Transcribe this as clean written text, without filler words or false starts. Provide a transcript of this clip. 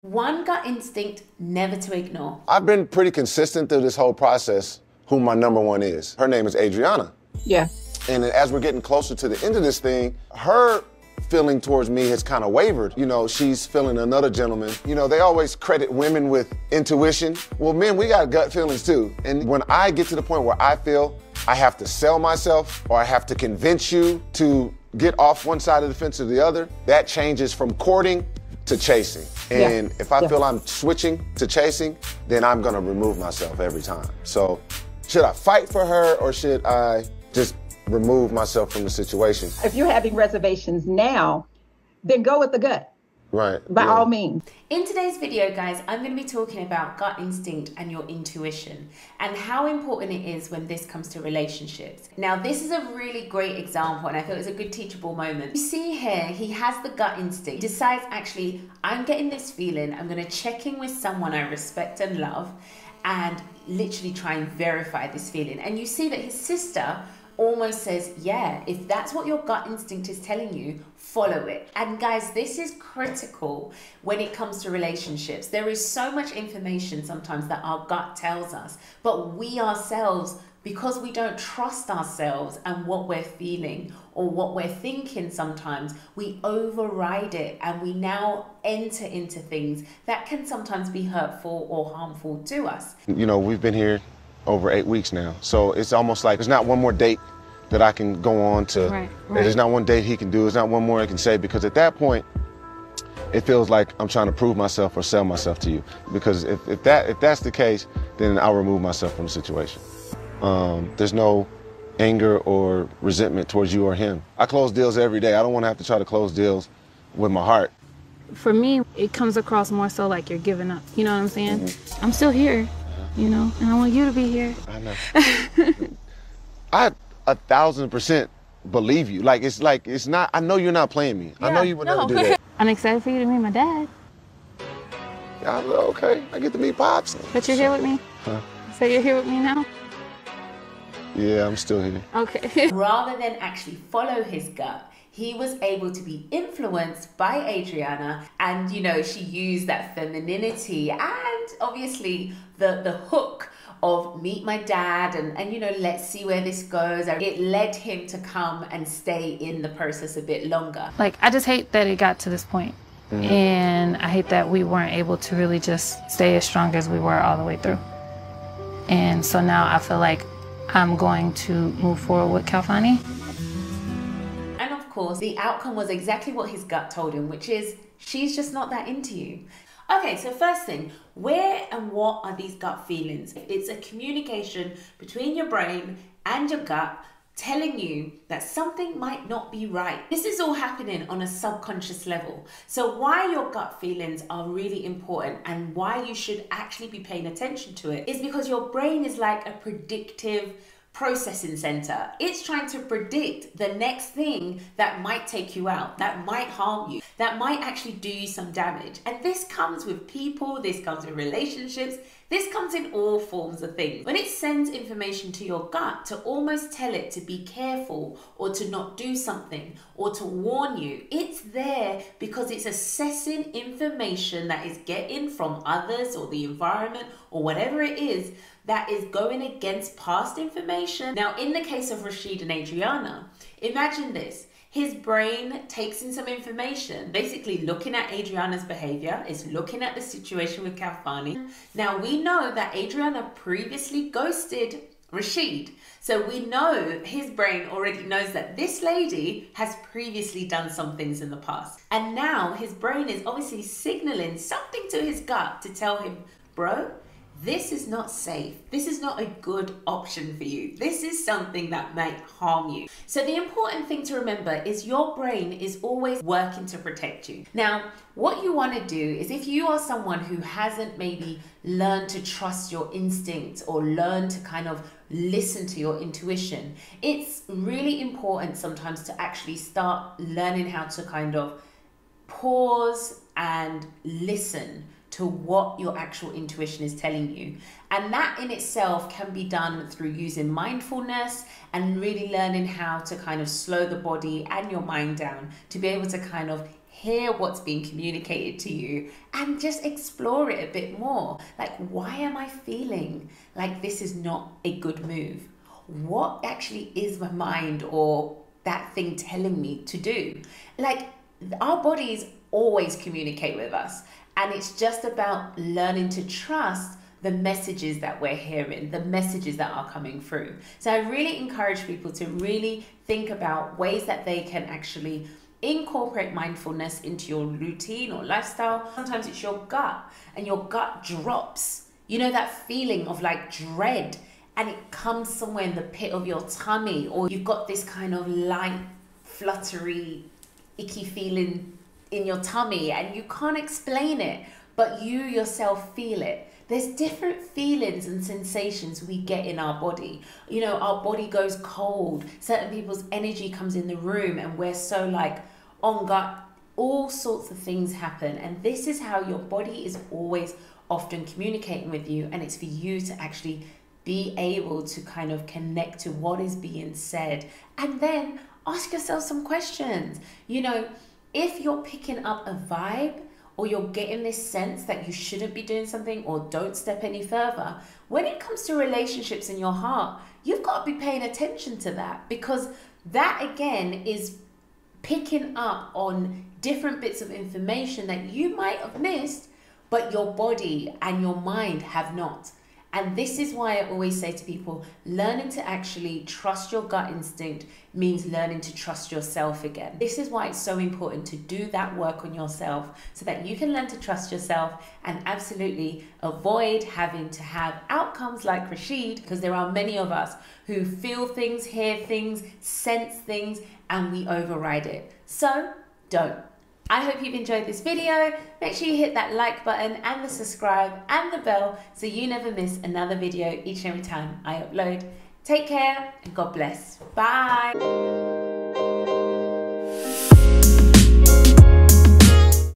One gut instinct never to ignore. I've been pretty consistent through this whole process who my number one is. Her name is Adriana. Yeah. And as we're getting closer to the end of this thing, her feeling towards me has kind of wavered. You know, she's feeling another gentleman. You know, they always credit women with intuition. Well, men, we got gut feelings too. And when I get to the point where I feel I have to sell myself or I have to convince you to get off one side of the fence or the other, that changes from courting to chasing. And if I feel I'm switching to chasing, then I'm gonna remove myself every time. So should I fight for her or should I just remove myself from the situation? If you're having reservations now, then go with the gut. Right. By all means. In today's video, guys, I'm going to be talking about gut instinct and your intuition and how important it is when this comes to relationships. Now, this is a really great example and I feel it's a good teachable moment. You see here, he has the gut instinct, decides actually, I'm getting this feeling, I'm going to check in with someone I respect and love and literally try and verify this feeling. And you see that his sister almost says, yeah, if that's what your gut instinct is telling you, follow it. And guys, this is critical when it comes to relationships. There is so much information sometimes that our gut tells us, but we ourselves, because we don't trust ourselves and what we're feeling or what we're thinking sometimes, we override it and we now enter into things that can sometimes be hurtful or harmful to us. You know, we've been here over 8 weeks now. So it's almost like there's not one more date that I can go on to. Right. There's not one date he can do. There's not one more I can say, because at that point, it feels like I'm trying to prove myself or sell myself to you. Because if that's the case, then I'll remove myself from the situation. There's no anger or resentment towards you or him. I close deals every day. I don't want to have to try to close deals with my heart. For me, it comes across more so like you're giving up. You know what I'm saying? I'm still here, you know, and I want you to be here. I know. I 1,000% believe you. It's not, I know you're not playing me. Yeah, I know you would never do that. I'm excited for you to meet my dad. Yeah, okay, I get to meet Pops. But you're here with me? Huh? So you're here with me now? Yeah, I'm still here. Okay. Rather than actually follow his gut, he was able to be influenced by Adriana, and you know, she used that femininity and obviously the hook of meet my dad and you know, let's see where this goes. It led him to come and stay in the process a bit longer. Like, I just hate that it got to this point. And I hate that we weren't able to really just stay as strong as we were all the way through. And so now I feel like I'm going to move forward with Kalfani. And of course, the outcome was exactly what his gut told him, which is she's just not that into you. Okay, so first thing, where and what are these gut feelings? It's a communication between your brain and your gut telling you that something might not be right. This is all happening on a subconscious level. So why your gut feelings are really important and why you should actually be paying attention to it is because your brain is like a predictive processing center. It's trying to predict the next thing that might take you out, that might harm you, that might actually do you some damage. And this comes with people, this comes with relationships, this comes in all forms of things. When it sends information to your gut to almost tell it to be careful or to not do something or to warn you, it's there because it's assessing information that is getting from others or the environment or whatever it is that is going against past information. Now, in the case of Rashid and Adriana, imagine this. His brain takes in some information, basically looking at Adriana's behavior, is looking at the situation with Kalfani. Now, we know that Adriana previously ghosted Rashid. So we know his brain already knows that this lady has previously done some things in the past. And now his brain is obviously signaling something to his gut to tell him, bro, this is not safe. This is not a good option for you. This is something that might harm you. So the important thing to remember is your brain is always working to protect you. Now, what you want to do is if you are someone who hasn't maybe learned to trust your instincts or learn to kind of listen to your intuition, it's really important sometimes to actually start learning how to kind of pause and listen to what your actual intuition is telling you. And that in itself can be done through using mindfulness and really learning how to kind of slow the body and your mind down to be able to kind of hear what's being communicated to you and just explore it a bit more. Like, why am I feeling like this is not a good move? What actually is my mind or that thing telling me to do? Like, our bodies always communicate with us, and it's just about learning to trust the messages that we're hearing, the messages that are coming through. So I really encourage people to really think about ways that they can actually incorporate mindfulness into your routine or lifestyle. Sometimes it's your gut, and your gut drops. You know, that feeling of like dread, and it comes somewhere in the pit of your tummy, or you've got this kind of light, fluttery, icky feeling in your tummy, and you can't explain it, but you yourself feel it. There's different feelings and sensations we get in our body. You know, our body goes cold. Certain people's energy comes in the room and we're so like on gut. All sorts of things happen. And this is how your body is always often communicating with you. And it's for you to actually be able to kind of connect to what is being said. And then ask yourself some questions. You know, if you're picking up a vibe, or you're getting this sense that you shouldn't be doing something or don't step any further, when it comes to relationships in your heart, you've got to be paying attention to that, because that again is picking up on different bits of information that you might have missed, but your body and your mind have not. And this is why I always say to people, learning to actually trust your gut instinct means learning to trust yourself again. This is why it's so important to do that work on yourself, so that you can learn to trust yourself and absolutely avoid having to have outcomes like Rashid, because there are many of us who feel things, hear things, sense things, and we override it. So don't. I hope you've enjoyed this video. Make sure you hit that like button and the subscribe and the bell so you never miss another video each and every time I upload. Take care and God bless. Bye.